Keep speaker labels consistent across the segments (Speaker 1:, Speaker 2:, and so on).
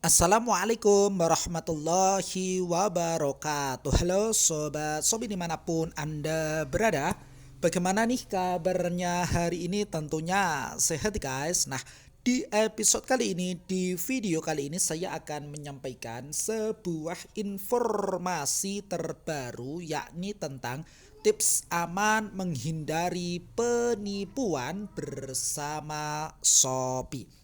Speaker 1: Assalamualaikum warahmatullahi wabarakatuh. Halo sobat Sobi dimanapun Anda berada. Bagaimana nih kabarnya hari ini? Tentunya sehat guys. Nah, di episode kali ini, di video kali ini saya akan menyampaikan sebuah informasi terbaru, yakni tentang tips aman menghindari penipuan bersama Shopee.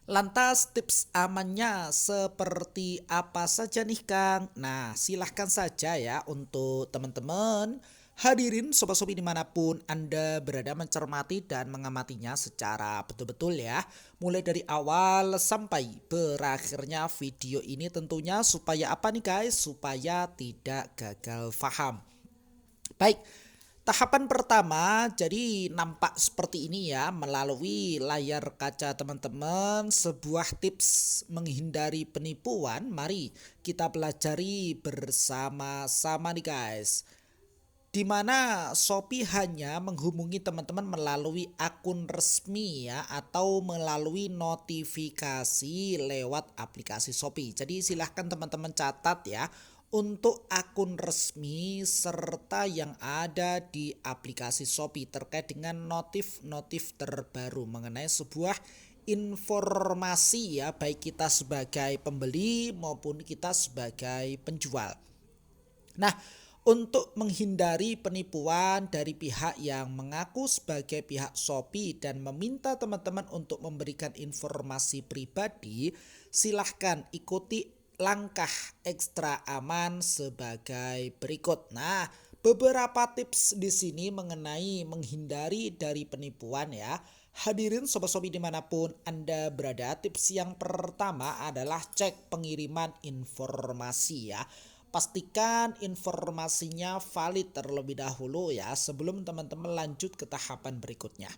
Speaker 1: Lantas tips amannya seperti apa saja nih Kang? Nah, silahkan saja ya untuk teman-teman hadirin sobat-sobi dimanapun Anda berada mencermati dan mengamatinya secara betul-betul ya. Mulai dari awal sampai berakhirnya video ini tentunya supaya apa nih guys? Supaya tidak gagal paham. Baik, tahapan pertama jadi nampak seperti ini ya, melalui layar kaca teman-teman, sebuah tips menghindari penipuan. Mari kita pelajari bersama-sama nih guys. Dimana Shopee hanya menghubungi teman-teman melalui akun resmi ya, atau melalui notifikasi lewat aplikasi Shopee. Jadi silahkan teman-teman catat ya, untuk akun resmi serta yang ada di aplikasi Shopee terkait dengan notif-notif terbaru mengenai sebuah informasi ya, baik kita sebagai pembeli maupun kita sebagai penjual. Nah, untuk menghindari penipuan dari pihak yang mengaku sebagai pihak Shopee dan meminta teman-teman untuk memberikan informasi pribadi, silahkan ikuti langkah ekstra aman sebagai berikut. Nah, beberapa tips di sini mengenai menghindari dari penipuan ya. Hadirin sobat-sobi dimanapun Anda berada, tips yang pertama adalah cek pengiriman informasi ya. Pastikan informasinya valid terlebih dahulu ya, sebelum teman-teman lanjut ke tahapan berikutnya.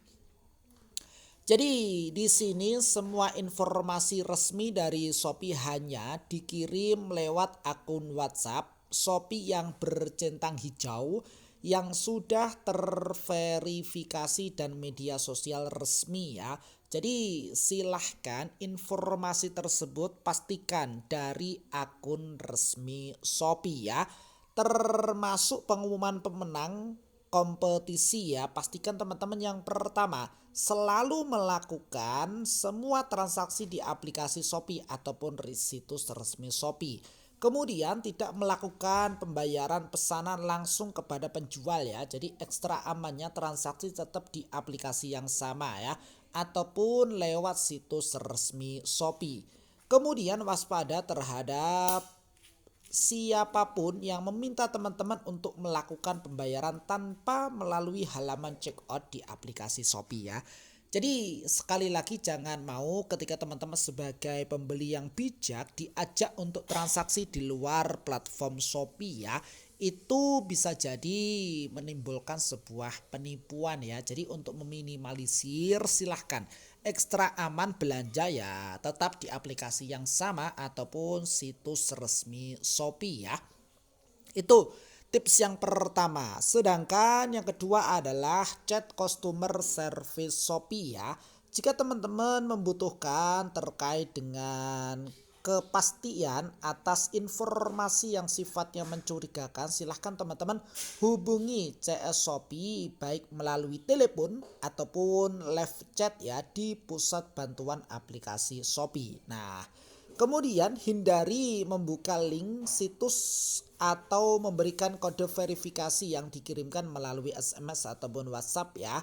Speaker 1: Jadi di sini semua informasi resmi dari Shopee hanya dikirim lewat akun WhatsApp Shopee yang bercentang hijau yang sudah terverifikasi dan media sosial resmi ya. Jadi silahkan informasi tersebut pastikan dari akun resmi Shopee ya. Termasuk pengumuman pemenang kompetisi ya. Pastikan teman-teman yang pertama selalu melakukan semua transaksi di aplikasi Shopee ataupun situs resmi Shopee. Kemudian tidak melakukan pembayaran pesanan langsung kepada penjual ya. Jadi ekstra amannya transaksi tetap di aplikasi yang sama ya, ataupun lewat situs resmi Shopee. Kemudian waspada terhadap siapapun yang meminta teman-teman untuk melakukan pembayaran tanpa melalui halaman checkout di aplikasi Shopee ya. Jadi sekali lagi jangan mau ketika teman-teman sebagai pembeli yang bijak diajak untuk transaksi di luar platform Shopee ya. Itu bisa jadi menimbulkan sebuah penipuan ya. Jadi untuk meminimalisir silahkan ekstra aman belanja ya tetap di aplikasi yang sama ataupun situs resmi Shopee ya. Itu tips yang pertama. Sedangkan yang kedua adalah chat customer service Shopee ya. Jika teman-teman membutuhkan terkait dengan kepastian atas informasi yang sifatnya mencurigakan, silahkan teman-teman hubungi CS Shopee baik melalui telepon ataupun live chat ya di pusat bantuan aplikasi Shopee. Nah, kemudian hindari membuka link situs atau memberikan kode verifikasi yang dikirimkan melalui SMS ataupun WhatsApp ya.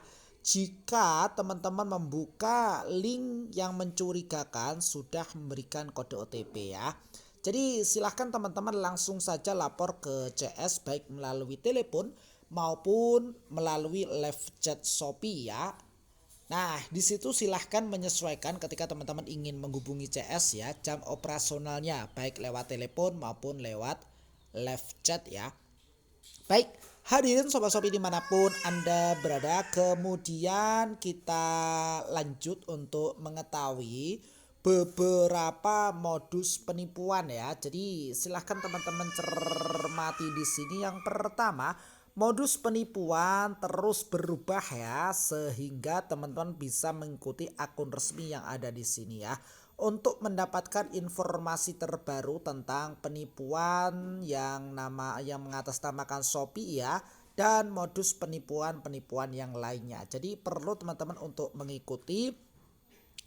Speaker 1: Jika teman-teman membuka link yang mencurigakan sudah memberikan kode OTP ya. Jadi silahkan teman-teman langsung saja lapor ke CS baik melalui telepon maupun melalui live chat Shopee ya. Nah, di situ silahkan menyesuaikan ketika teman-teman ingin menghubungi CS ya, jam operasionalnya baik lewat telepon maupun lewat live chat ya. Baik, hadirin sobat-sobi dimanapun Anda berada, kemudian kita lanjut untuk mengetahui beberapa modus penipuan ya. Jadi silahkan teman-teman cermati di sini. Yang pertama, modus penipuan terus berubah ya, sehingga teman-teman bisa mengikuti akun resmi yang ada di sini ya. untuk mendapatkan informasi terbaru tentang penipuan yang mengatasnamakan Shopee ya, dan modus penipuan-penipuan yang lainnya. Jadi perlu teman-teman untuk mengikuti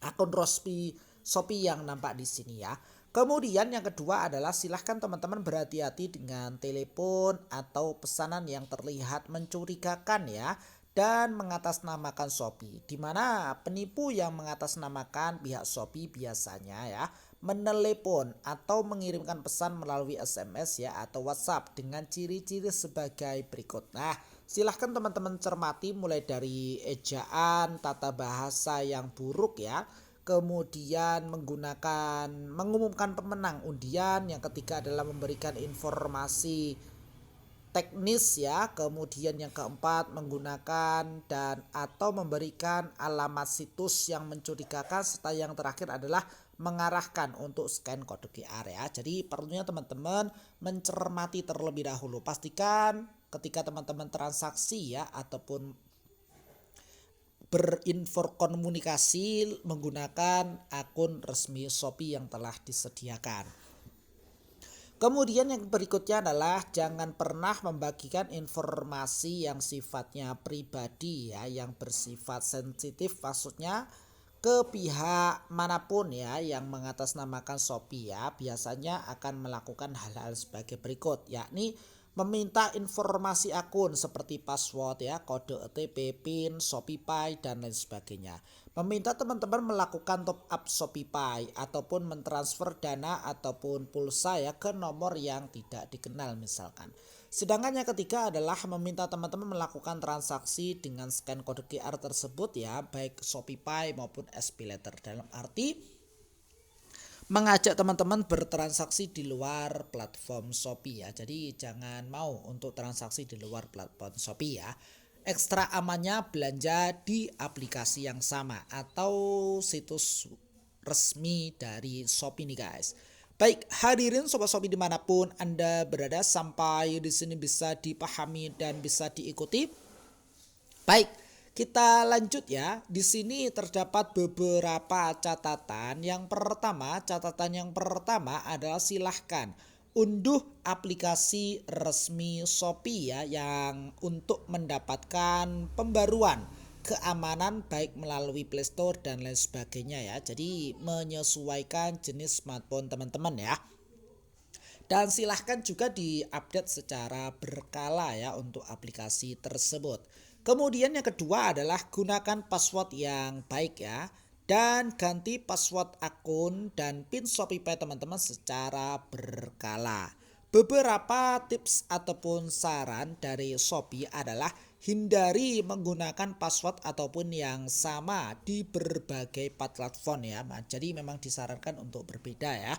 Speaker 1: akun resmi Shopee yang nampak di sini ya. Kemudian yang kedua adalah silahkan teman-teman berhati-hati dengan telepon atau pesanan yang terlihat mencurigakan ya, dan mengatasnamakan Shopee, di mana penipu yang mengatasnamakan pihak Shopee biasanya ya menelepon atau mengirimkan pesan melalui SMS ya atau WhatsApp dengan ciri-ciri sebagai berikut. Nah, silahkan teman-teman cermati mulai dari ejaan, tata bahasa yang buruk ya, kemudian mengumumkan pemenang undian, yang ketiga adalah memberikan informasi teknis ya, kemudian yang keempat menggunakan dan atau memberikan alamat situs yang mencurigakan, serta yang terakhir adalah mengarahkan untuk scan kode QR ya. Jadi perlunya teman-teman mencermati terlebih dahulu, pastikan ketika teman-teman transaksi ya ataupun komunikasi menggunakan akun resmi Shopee yang telah disediakan. Kemudian yang berikutnya adalah jangan pernah membagikan informasi yang sifatnya pribadi ya, yang bersifat sensitif maksudnya, ke pihak manapun ya yang mengatasnamakan Shopee ya. Biasanya akan melakukan hal-hal sebagai berikut, yakni meminta informasi akun seperti password ya, kode OTP, PIN, ShopeePay dan lain sebagainya. Meminta teman-teman melakukan top up ShopeePay ataupun mentransfer dana ataupun pulsa ya ke nomor yang tidak dikenal misalkan. Sedangkan yang ketiga adalah meminta teman-teman melakukan transaksi dengan scan kode QR tersebut ya, baik ShopeePay maupun SPayLater, dalam arti mengajak teman-teman bertransaksi di luar platform Shopee ya. Jadi jangan mau untuk transaksi di luar platform Shopee ya. Ekstra amannya belanja di aplikasi yang sama atau situs resmi dari Shopee nih guys. Baik, hadirin sobat Shopee dimanapun Anda berada, sampai di sini bisa dipahami dan bisa diikuti. Baik, kita lanjut ya. Di sini terdapat beberapa catatan. Catatan yang pertama adalah silahkan unduh aplikasi resmi Shopee ya, yang untuk mendapatkan pembaruan keamanan baik melalui Play Store dan lain sebagainya ya. Jadi menyesuaikan jenis smartphone teman-teman ya. Dan silahkan juga diupdate secara berkala ya untuk aplikasi tersebut. Kemudian yang kedua adalah gunakan password yang baik ya, dan ganti password akun dan PIN ShopeePay teman-teman secara berkala. Beberapa tips ataupun saran dari Shopee adalah hindari menggunakan password ataupun yang sama di berbagai platform ya. Jadi memang disarankan untuk berbeda ya.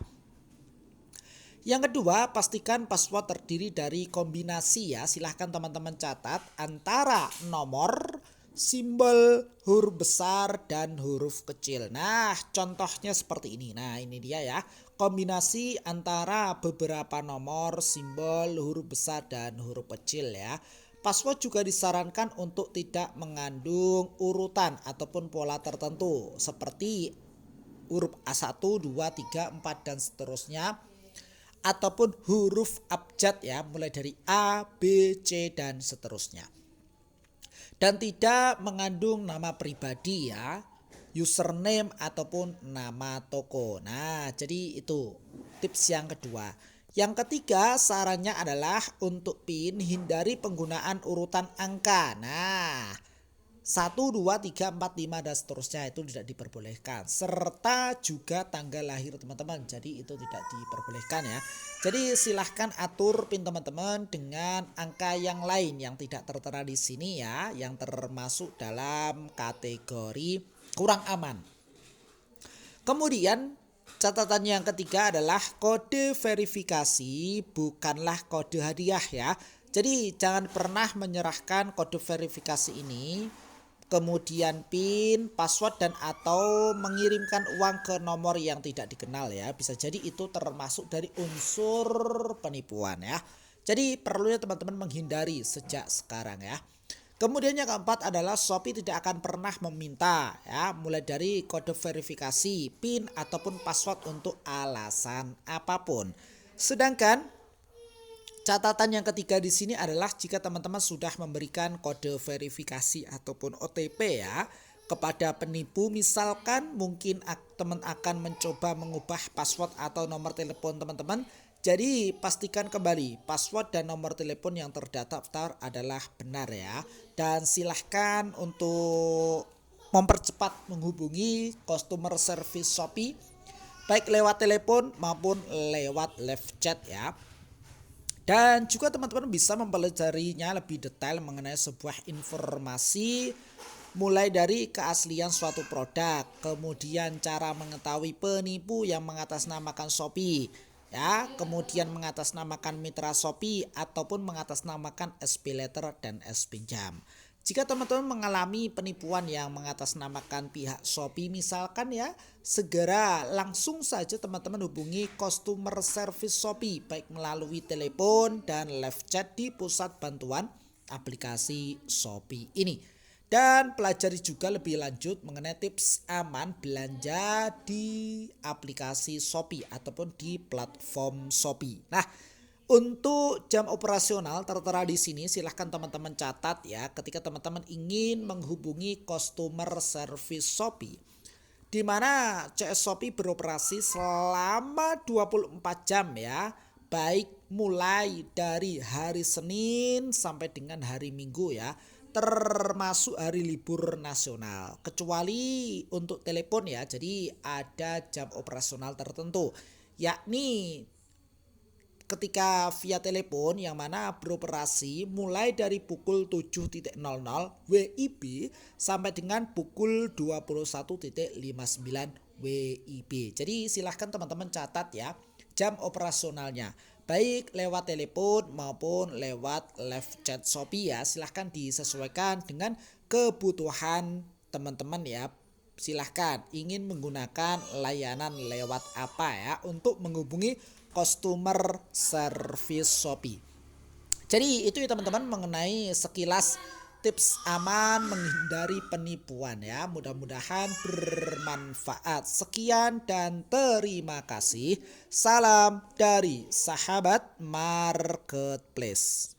Speaker 1: Yang kedua, pastikan password terdiri dari kombinasi ya. Silahkan teman-teman catat antara nomor, simbol, huruf besar, dan huruf kecil. Nah, contohnya seperti ini. Nah, ini dia ya. Kombinasi antara beberapa nomor, simbol, huruf besar, dan huruf kecil ya. Password juga disarankan untuk tidak mengandung urutan ataupun pola tertentu, seperti huruf A1, 2, 3, 4, dan seterusnya, ataupun huruf abjad ya, mulai dari A, B, C dan seterusnya. Dan tidak mengandung nama pribadi ya, username ataupun nama toko. Nah, jadi itu tips yang kedua. Yang ketiga sarannya adalah untuk PIN hindari penggunaan urutan angka. Nah, 1, 2, 3, 4, 5 dan seterusnya itu tidak diperbolehkan, serta juga tanggal lahir teman-teman, jadi itu tidak diperbolehkan ya. Jadi silahkan atur PIN teman-teman dengan angka yang lain yang tidak tertera di sini ya, yang termasuk dalam kategori kurang aman. Kemudian catatan yang ketiga adalah kode verifikasi bukanlah kode hadiah ya. Jadi jangan pernah menyerahkan kode verifikasi ini, kemudian PIN, password, dan atau mengirimkan uang ke nomor yang tidak dikenal ya. Bisa jadi itu termasuk dari unsur penipuan ya. Jadi perlunya teman-teman menghindari sejak sekarang ya. Kemudian yang keempat adalah Shopee tidak akan pernah meminta ya mulai dari kode verifikasi, PIN ataupun password untuk alasan apapun. Sedangkan catatan yang ketiga di sini adalah jika teman-teman sudah memberikan kode verifikasi ataupun OTP ya kepada penipu, misalkan mungkin teman akan mencoba mengubah password atau nomor telepon teman-teman. Jadi pastikan kembali password dan nomor telepon yang terdaftar adalah benar ya. Dan silahkan untuk mempercepat menghubungi customer service Shopee baik lewat telepon maupun lewat live chat ya. Dan juga teman-teman bisa mempelajarinya lebih detail mengenai sebuah informasi mulai dari keaslian suatu produk, kemudian cara mengetahui penipu yang mengatasnamakan Shopee, ya, kemudian mengatasnamakan mitra Shopee ataupun mengatasnamakan SP Letter dan S Pinjam. Jika teman-teman mengalami penipuan yang mengatasnamakan pihak Shopee misalkan ya, segera langsung saja teman-teman hubungi customer service Shopee baik melalui telepon dan live chat di pusat bantuan aplikasi Shopee ini. Dan pelajari juga lebih lanjut mengenai tips aman belanja di aplikasi Shopee ataupun di platform Shopee. Nah, untuk jam operasional tertera di sini, silahkan teman-teman catat ya ketika teman-teman ingin menghubungi customer service Shopee, di mana CS Shopee beroperasi selama 24 jam ya, baik mulai dari hari Senin sampai dengan hari Minggu ya, termasuk hari libur nasional, kecuali untuk telepon ya. Jadi ada jam operasional tertentu, yakni ketika via telepon yang mana beroperasi mulai dari pukul 7.00 WIB sampai dengan pukul 21.59 WIB. Jadi silahkan teman-teman catat ya jam operasionalnya, baik lewat telepon maupun lewat live chat Shopee ya. Silahkan disesuaikan dengan kebutuhan teman-teman ya. Silahkan ingin menggunakan layanan lewat apa ya untuk menghubungi customer service Shopee. Jadi itu ya teman-teman mengenai sekilas tips aman menghindari penipuan ya. Mudah-mudahan bermanfaat. Sekian dan terima kasih. Salam dari sahabat marketplace.